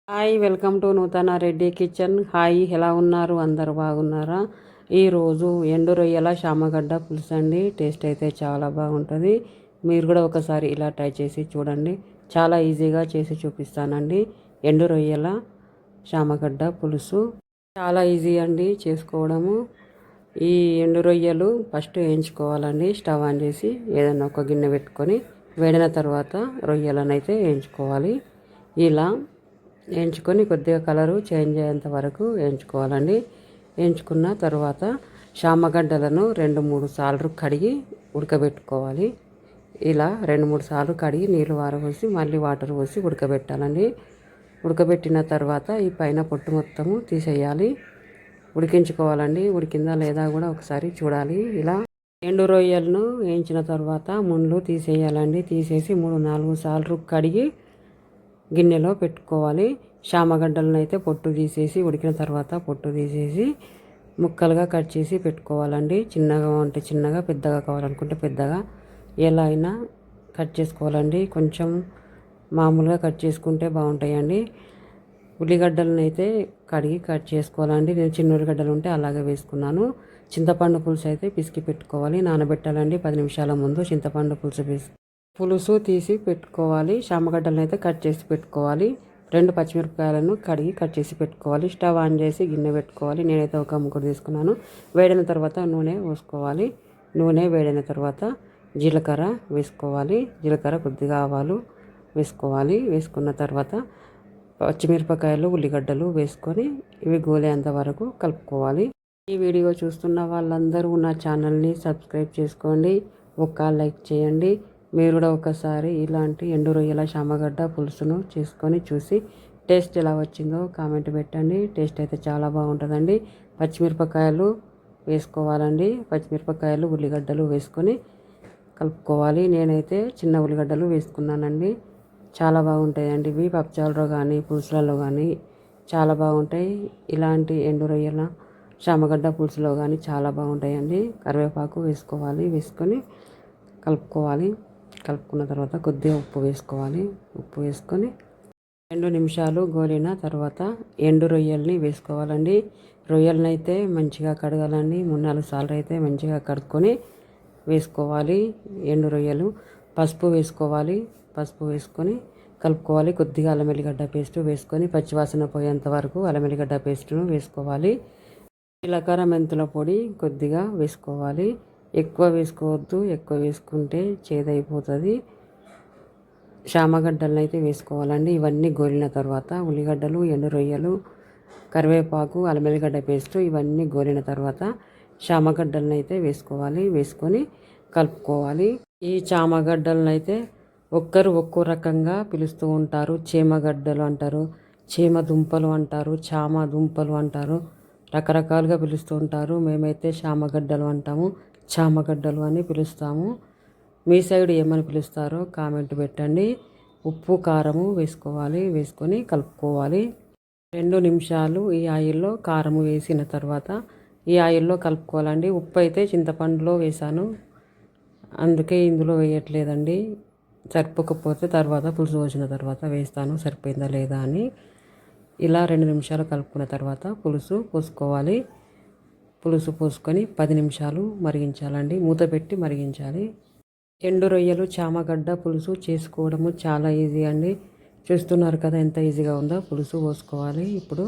Hi, welcome to నూతన Reddy kitchen. Hi, ఎలా ఉన్నారు? అందరు బాగున్నారా? ఈరోజు ఎండు రొయ్యల శామగడ్డ పులుసు అండి. టేస్ట్ అయితే చాలా బాగుంటుంది. మీరు కూడా ఒకసారి ఇలా ట్రై చేసి చూడండి. చాలా ఈజీగా చేసి చూపిస్తానండి. ఎండు రొయ్యల శామగడ్డ పులుసు చాలా ఈజీ అండి చేసుకోవడము. ఈ ఎండు రొయ్యలు ఫస్ట్ వేయించుకోవాలండి. స్టవ్ ఆన్ చేసి ఏదైనా ఒక గిన్నె పెట్టుకొని వేడిన తర్వాత రొయ్యలను అయితే వేయించుకోవాలి. ఇలా వేయించుకొని కొద్దిగా కలరు చేంజ్ అయ్యేంత వరకు వేయించుకోవాలండి. వేయించుకున్న తర్వాత శామగడ్డలను 2-3 సార్లు కడిగి ఉడకబెట్టుకోవాలి. ఇలా 2-3 సార్లు కడిగి నీళ్ళు వారబోసి మళ్ళీ వాటర్ పోసి ఉడకబెట్టాలండి. ఉడకబెట్టిన తర్వాత ఈ పైన పొట్టు మొత్తము తీసేయాలి. ఉడికించుకోవాలండి. ఉడికిందా లేదా కూడా ఒకసారి చూడాలి. ఇలా ఎండు రొయ్యలను వేయించిన తర్వాత ముళ్ళు తీసేయాలండి. తీసేసి 3-4 సార్లు కడిగి గిన్నెలో పెట్టుకోవాలి. శామగడ్డలను అయితే పొట్టు తీసేసి ఉడికిన తర్వాత పొట్టు తీసేసి ముక్కలుగా కట్ చేసి పెట్టుకోవాలండి. చిన్నగా ఉంటే చిన్నగా, పెద్దగా కావాలనుకుంటే పెద్దగా ఎలా అయినా కట్ చేసుకోవాలండి. కొంచెం మామూలుగా కట్ చేసుకుంటే బాగుంటాయండి. ఉల్లిగడ్డలను అయితే కడిగి కట్ చేసుకోవాలండి. నేను చిన్న ఉల్లిగడ్డలు ఉంటే అలాగే వేసుకున్నాను. చింతపండు పులుసు అయితే పిసికి పెట్టుకోవాలి. నానబెట్టాలండి 10 నిమిషాల ముందు. చింతపండు పులుసు తీసి పెట్టుకోవాలి. శామగడ్డలను అయితే కట్ చేసి పెట్టుకోవాలి. 2 పచ్చిమిరపకాయలను కడిగి కట్ చేసి పెట్టుకోవాలి. స్టవ్ ఆన్ చేసి గిన్నె పెట్టుకోవాలి. నేనైతే ఒక ముగ్గురు తీసుకున్నాను. వేడిన తర్వాత నూనె పోసుకోవాలి. నూనె వేడిన తర్వాత జీలకర్ర వేసుకోవాలి. జీలకర్ర కొద్దిగా ఆవాలు వేసుకోవాలి. వేసుకున్న తర్వాత పచ్చిమిరపకాయలు, ఉల్లిగడ్డలు వేసుకొని ఇవి గోలేంత వరకు కలుపుకోవాలి. ఈ వీడియో చూస్తున్న వాళ్ళందరూ నా ఛానల్ని సబ్స్క్రైబ్ చేసుకోండి. ఒక లైక్ చేయండి. మీరు కూడా ఒకసారి ఇలాంటి ఎండు రొయ్యల శామగడ్డ పులుసును చేసుకొని చూసి టేస్ట్ ఎలా వచ్చిందో కామెంట్ పెట్టండి. టేస్ట్ అయితే చాలా బాగుంటుందండి. పచ్చిమిరపకాయలు వేసుకోవాలండి. పచ్చిమిరపకాయలు, ఉల్లిగడ్డలు వేసుకొని కలుపుకోవాలి. నేనైతే చిన్న ఉల్లిగడ్డలు వేసుకున్నానండి. చాలా బాగుంటాయండి ఇవి. పప్పుచారులో కానీ పులుసులలో కానీ చాలా బాగుంటాయి. ఇలాంటి ఎండు రొయ్యల శామగడ్డ పులుసులో కానీ చాలా బాగుంటాయండి. కరివేపాకు వేసుకోవాలి. వేసుకొని కలుపుకోవాలి. కలుపుకున్న తర్వాత కొద్దిగా ఉప్పు వేసుకోవాలి. ఉప్పు వేసుకొని 2 నిమిషాలు గోలిన తర్వాత ఎండు రొయ్యల్ని వేసుకోవాలండి. రొయ్యలను అయితే మంచిగా కడగాలండి. 3-4 సార్లు అయితే మంచిగా కడుక్కొని వేసుకోవాలి. ఎండు రొయ్యలు పసుపు వేసుకోవాలి. పసుపు వేసుకొని కలుపుకోవాలి. కొద్దిగా అల్లం వెల్లిగడ్డ పేస్ట్ వేసుకొని పచ్చివాసన పోయేంత వరకు అల్లం వెల్లిగడ్డ పేస్టును వేసుకోవాలి. జీలకర్ర, మెంతుల పొడి కొద్దిగా వేసుకోవాలి. ఎక్కువ వేసుకోవద్దు. ఎక్కువ వేసుకుంటే చేదైపోతుంది. శామగడ్డలను అయితే వేసుకోవాలండి. ఇవన్నీ గోలిన తర్వాత ఉల్లిగడ్డలు, ఎండు రొయ్యలు, కరివేపాకు, అల్లం వెల్లిగడ్డ పేస్ట్ ఇవన్నీ గోలిన తర్వాత శామగడ్డలను అయితే వేసుకోవాలి. వేసుకొని కలుపుకోవాలి. ఈ చామగడ్డలను అయితే ఒక్కో రకంగా పిలుస్తూ ఉంటారు. చీమగడ్డలు అంటారు, చీమ దుంపలు అంటారు, చామ దుంపలు అంటారు. రకరకాలుగా పిలుస్తూ ఉంటారు. మేమైతే శామగడ్డలు అంటాము, చామగడ్డలు అని పిలుస్తాము. మీ సైడ్ ఏమని పిలుస్తారో కామెంట్ పెట్టండి. ఉప్పు, కారము వేసుకోవాలి. వేసుకొని కలుపుకోవాలి. 2 నిమిషాలు ఈ ఆయిల్లో కారము వేసిన తర్వాత ఈ ఆయిల్లో కలుపుకోవాలండి. ఉప్పు అయితే చింతపండులో వేసాను, అందుకే ఇందులో వేయట్లేదండి. సరిపోకపోతే తర్వాత పులుసు పోసిన తర్వాత వేస్తాను సరిపోయిందా లేదా అని. ఇలా 2 నిమిషాలు కలుపుకున్న తర్వాత పులుసు పోసుకోవాలి. పులుసు పోసుకొని 10 నిమిషాలు మరిగించాలండి. మూత పెట్టి మరిగించాలి. ఎండు రొయ్యలు చామగడ్డ పులుసు చేసుకోవడము చాలా ఈజీ అండి. చూస్తున్నారు కదా ఎంత ఈజీగా ఉందో. పులుసు పోసుకోవాలి. ఇప్పుడు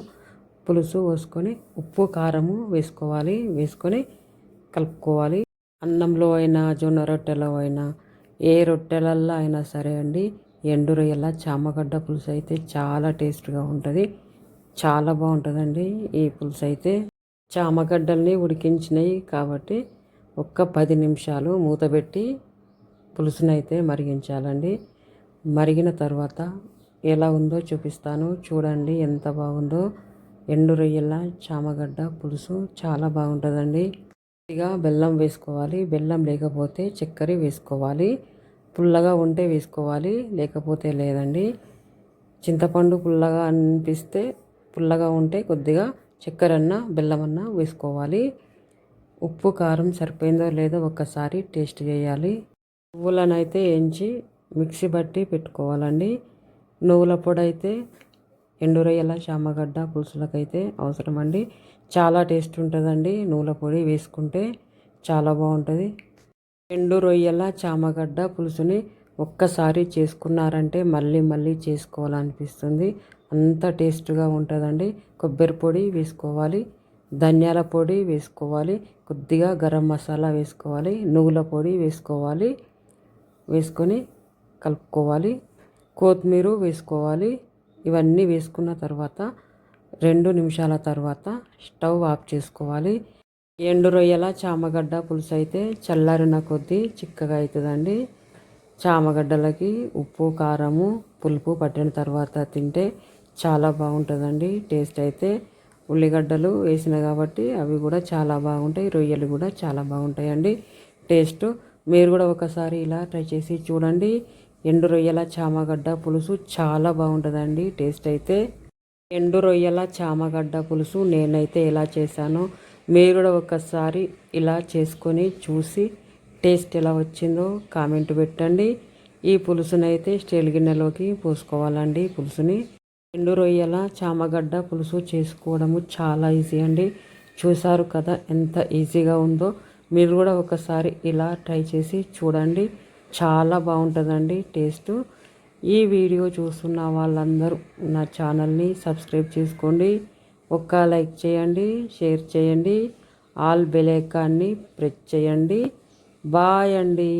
పులుసు పోసుకొని ఉప్పు, కారము వేసుకోవాలి. వేసుకొని కలుపుకోవాలి. అన్నంలో అయినా, జొన్న రొట్టెలో అయినా, ఏ రొట్టెలల్లో అయినా సరే అండి, ఎండు రొయ్యల చామగడ్డ పులుసు అయితే చాలా టేస్ట్గా ఉంటుంది. చాలా బాగుంటుందండి ఈ పులుసు అయితే. చామగడ్డల్ని ఉడికించినవి కాబట్టి ఒక్క 10 నిమిషాలు మూతబెట్టి పులుసునైతే మరిగించాలండి. మరిగిన తర్వాత ఎలా ఉందో చూపిస్తాను చూడండి. ఎంత బాగుందో ఎండు రొయ్యల చామగడ్డ పులుసు చాలా బాగుంటుందండి. కొద్దిగా బెల్లం వేసుకోవాలి. బెల్లం లేకపోతే చక్కెర వేసుకోవాలి. పుల్లగా ఉంటే వేసుకోవాలి, లేకపోతే లేదండి. చింతపండు పుల్లగా అనిపిస్తే, పుల్లగా ఉంటే కొద్దిగా చక్కెరన్న బెల్లమన్నా వేసుకోవాలి. ఉప్పు, కారం సరిపోయిందో లేదో ఒక్కసారి టేస్ట్ చేయాలి. నువ్వులను అయితే వేయించి మిక్సీ బట్టి పెట్టుకోవాలండి. నువ్వుల పొడి అయితే ఎండు రొయ్యల చామగడ్డ పులుసులకైతే అవసరం అండి. చాలా టేస్ట్ ఉంటుందండి. నువ్వుల పొడి వేసుకుంటే చాలా బాగుంటుంది. ఎండు రొయ్యల చామగడ్డ పులుసుని ఒక్కసారి చేసుకున్నారంటే మళ్ళీ మళ్ళీ చేసుకోవాలనిపిస్తుంది. అంత టేస్ట్గా ఉంటుందండి. కొబ్బరి పొడి వేసుకోవాలి, ధనియాల పొడి వేసుకోవాలి, కొద్దిగా గరం మసాలా వేసుకోవాలి, నువ్వుల పొడి వేసుకోవాలి, వేసుకొని కలుపుకోవాలి, కొత్తిమీర వేసుకోవాలి. ఇవన్నీ వేసుకున్న తర్వాత 2 నిమిషాల తర్వాత స్టవ్ ఆఫ్ చేసుకోవాలి. ఎండు రొయ్యల చామగడ్డ పులుసు అయితే చల్లారిన కొద్దీ చిక్కగా అవుతుందండి. చామగడ్డలకి ఉప్పు కారము పులుపు పట్టిన తర్వాత తింటే చాలా బాగుంటుందండి. టేస్ట్ అయితే ఉల్లిగడ్డలు వేసిన కాబట్టి అవి కూడా చాలా బాగుంటాయి. రొయ్యలు కూడా చాలా బాగుంటాయండి టేస్ట్. మీరు కూడా ఒకసారి ఇలా ట్రై చేసి చూడండి. ఎండు రొయ్యల చామగడ్డ పులుసు చాలా బాగుంటుందండి టేస్ట్ అయితే. ఎండు రొయ్యల చామగడ్డ పులుసు నేనైతే ఎలా చేశానో మీరు కూడా ఒకసారి ఇలా చేసుకొని చూసి టేస్ట్ ఎలా వచ్చిందో కామెంట్ పెట్టండి. ఈ పులుసునైతే స్టీల్ గిన్నెలోకి పోసుకోవాలండి. పులుసుని ఎండు రొయ్యల చామగడ్డ పులుసు చేసుకోవడము చాలా ఈజీ అండి. చూసారు కదా ఎంత ఈజీగా ఉందో. మీరు కూడా ఒకసారి ఇలా ట్రై చేసి చూడండి. చాలా బాగుంటుందండి టేస్ట్. ఈ వీడియో చూస్తున్న వాళ్ళందరూ నా ఛానల్ని సబ్స్క్రైబ్ చేసుకోండి. ఒక్క లైక్ చేయండి, షేర్ చేయండి, ఆల్ బెల్ ఐకాన్ని ప్రెస్ చేయండి. బాయ్ అండి.